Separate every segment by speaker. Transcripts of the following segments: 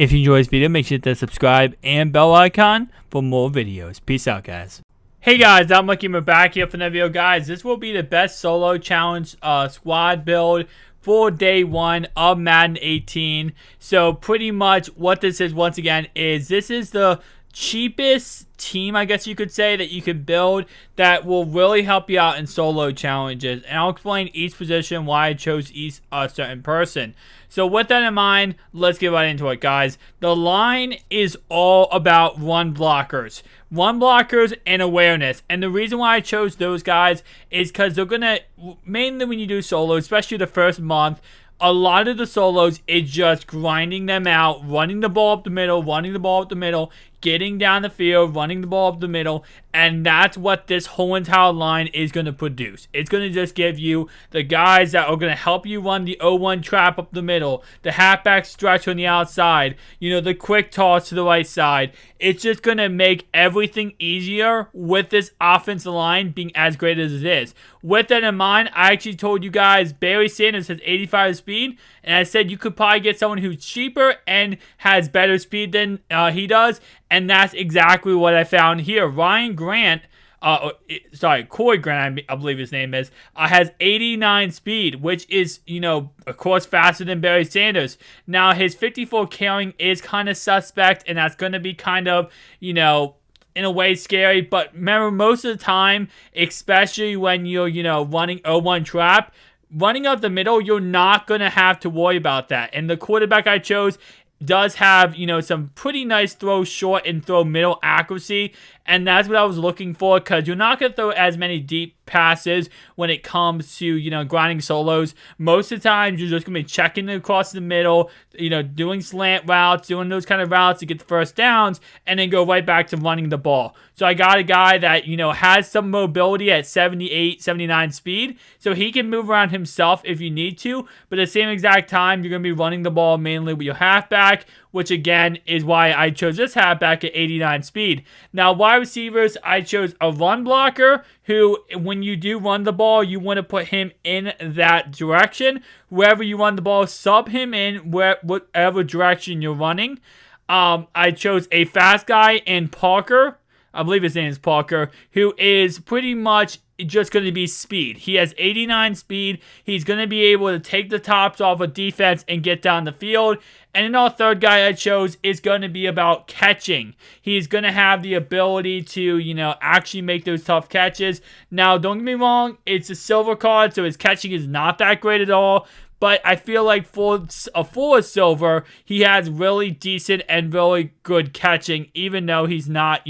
Speaker 1: If you enjoyed this video, make sure to subscribe and bell icon for more videos. Peace out, guys. Hey guys, I'm Lucky. We're back here for another video, guys. This will be the best solo challenge squad build for day one of Madden 18. So pretty much what this is, once again, is this is the cheapest team, I guess you could say, that you could build that will really help you out in solo challenges. And I'll explain each position, why I chose each certain person. So with that in mind, let's get right into it, guys. The line is all about run blockers. Run blockers and awareness. And the reason why I chose those guys is because they're going to, mainly when you do solo, especially the first month, a lot of the solos is just grinding them out, running the ball up the middle, getting down the field, running the ball up the middle, and that's what this whole entire line is going to produce. It's going to just give you the guys that are going to help you run the 0-1 trap up the middle, the halfback stretch on the outside, the quick toss to the right side. It's just going to make everything easier with this offensive line being as great as it is. With that in mind, I actually told you guys Barry Sanders has 85 speed, and I said you could probably get someone who's cheaper and has better speed than he does, and that's exactly what I found here. Ryan Grant, Corey Grant, I believe his name is, has 89 speed, which is, of course, faster than Barry Sanders. Now, his 54 carrying is kind of suspect, and that's going to be kind of, in a way scary. But remember, most of the time, especially when you're, running 0-1 trap, running up the middle, you're not going to have to worry about that. And the quarterback I chose does have, some pretty nice throw short and throw middle accuracy. And that's what I was looking for, because you're not going to throw as many deep passes when it comes to, grinding solos. Most of the time, you're just going to be checking across the middle, doing slant routes, doing those kind of routes to get the first downs, and then go right back to running the ball. So I got a guy that, has some mobility at 78, 79 speed, so he can move around himself if you need to, but at the same exact time, you're going to be running the ball mainly with your halfback, which again is why I chose this halfback at 89 speed. Now, wide receivers, I chose a run blocker who, when you do run the ball, you want to put him in that direction. Wherever you run the ball, sub him in whatever direction you're running. I chose a fast guy in Parker. I believe his name is Parker, who is pretty much just going to be speed. He has 89 speed. He's going to be able to take the tops off of defense and get down the field. And then our third guy I chose is going to be about catching. He's going to have the ability to, actually make those tough catches. Now, don't get me wrong, it's a silver card, so his catching is not that great at all. But I feel like for a silver, he has really decent and really good catching, even though he's not,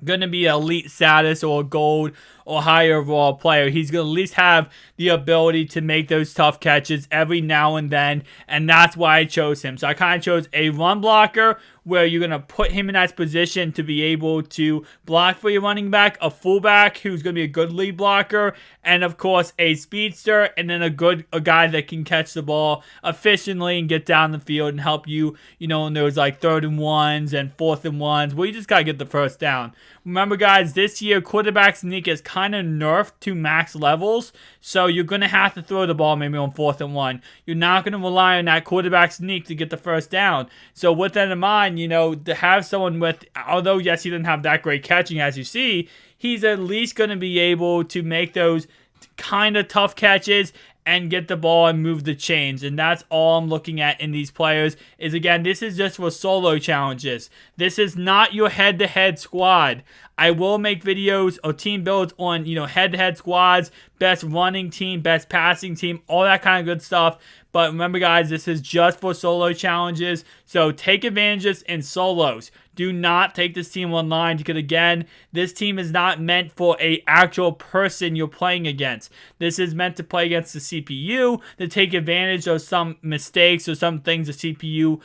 Speaker 1: going to be elite status or gold or higher overall player. He's going to at least have the ability to make those tough catches every now and then, and that's why I chose him. So I kind of chose a run blocker where you're going to put him in that position to be able to block for your running back, a fullback who's going to be a good lead blocker, and of course a speedster, and then a guy that can catch the ball efficiently and get down the field and help you, in those like 3rd and 1s and 4th and 1s where you just got to get the first down. Remember, guys, this year quarterback sneak is kind of nerfed to max levels, so you're going to have to throw the ball maybe on 4th and 1. You're not going to rely on that quarterback sneak to get the first down. So with that in mind, to have someone with, although yes, he didn't have that great catching as you see, he's at least going to be able to make those kind of tough catches and get the ball and move the chains. And that's all I'm looking at in these players is, again, this is just for solo challenges. This is not your head-to-head squad. I will make videos or team builds on, head-to-head squads, best running team, best passing team, all that kind of good stuff. But remember, guys, this is just for solo challenges. So take advantages in solos. Do not take this team online because, again, this team is not meant for an actual person you're playing against. This is meant to play against the CPU to take advantage of some mistakes or some things the CPU,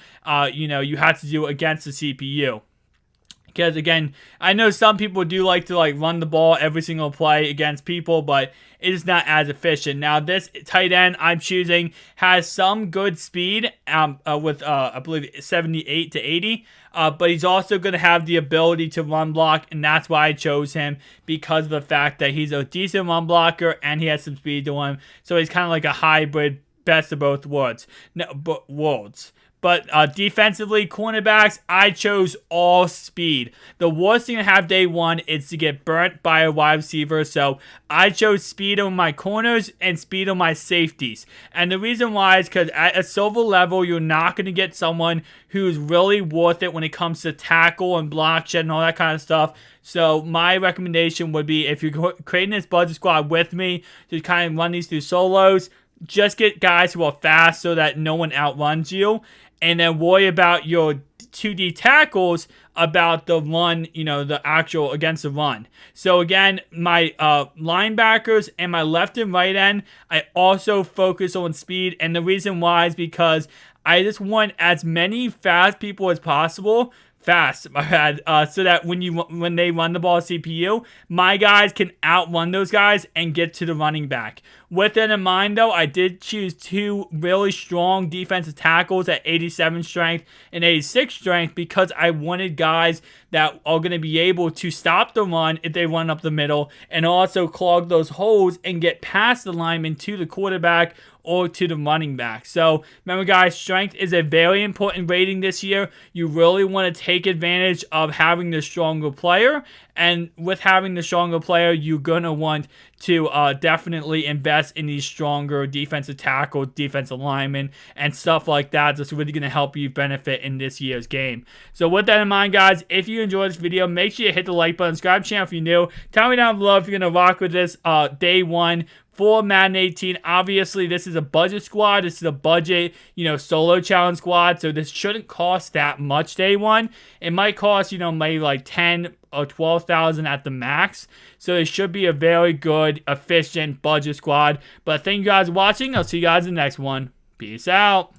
Speaker 1: you have to do against the CPU. Because, again, I know some people do like to run the ball every single play against people, but it is not as efficient. Now, this tight end I'm choosing has some good speed with, I believe, 78 to 80. But he's also going to have the ability to run block, and that's why I chose him, because of the fact that he's a decent run blocker and he has some speed to him. So he's kind of like a hybrid, best of both worlds. But defensively, cornerbacks, I chose all speed. The worst thing to have day one is to get burnt by a wide receiver. So I chose speed on my corners and speed on my safeties. And the reason why is because at a silver level, you're not going to get someone who's really worth it when it comes to tackle and block shed and all that kind of stuff. So my recommendation would be, if you're creating this budget squad with me, to kind of run these through solos, just get guys who are fast so that no one outruns you. And then worry about your 2D tackles about the run, the actual against the run. So again, my linebackers and my left and right end, I also focus on speed. And the reason why is because I just want as many fast people as possible. So that when they run the ball CPU, my guys can outrun those guys and get to the running back. With that in mind, though, I did choose 2 really strong defensive tackles at 87 strength and 86 strength because I wanted guys that are going to be able to stop the run if they run up the middle and also clog those holes and get past the lineman to the quarterback or to the running back. So remember, guys, strength is a very important rating this year. You really want to take advantage of having the stronger player. And with having the stronger player, you're going to want to definitely invest in these stronger defensive tackles, defensive linemen, and stuff like that. That's really going to help you benefit in this year's game. So with that in mind, guys, if you enjoyed this video, make sure you hit the like button, subscribe to the channel if you're new. Tell me down below if you're going to rock with this day one for Madden 18. Obviously, this is a budget squad. This is a budget, solo challenge squad. So this shouldn't cost that much day one. It might cost, maybe like 10 or 12,000 at the max. So it should be a very good, efficient budget squad. But thank you guys for watching. I'll see you guys in the next one. Peace out.